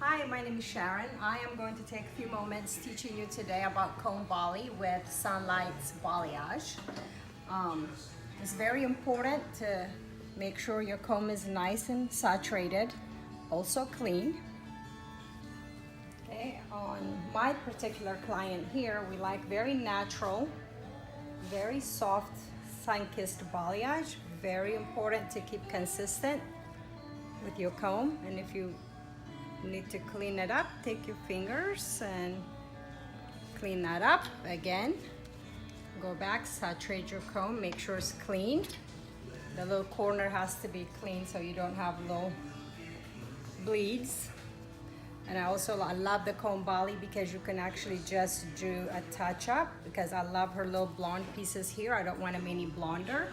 Hi, my name is Sharon. I am going to take a few moments teaching you today about comb bali with Sunlight's balayage. It's very important to make sure your comb is nice and saturated, also clean. Okay, on my particular client here, we like very natural, very soft Sunkissed balayage. Very important to keep consistent with your comb, and if you need to clean it up, take your fingers and clean that up again. Go back, saturate your comb, make sure it's clean. The little corner has to be clean so you don't have little bleeds. And I love the comb bali because you can actually just do a touch up, because I love her little blonde pieces here. I don't want them any blonder.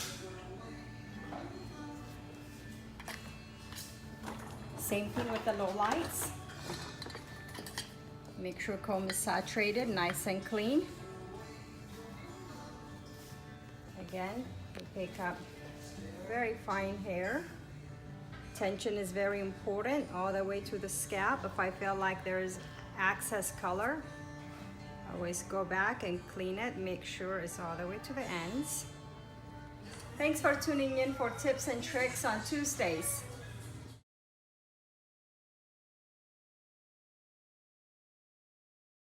Same thing with the low lights. Make sure comb is saturated, nice and clean. Again, we pick up very fine hair. Tension is very important all the way to the scalp. If I feel like there is excess color, always go back and clean it. Make sure it's all the way to the ends. Thanks for tuning in for tips and tricks on Tuesdays.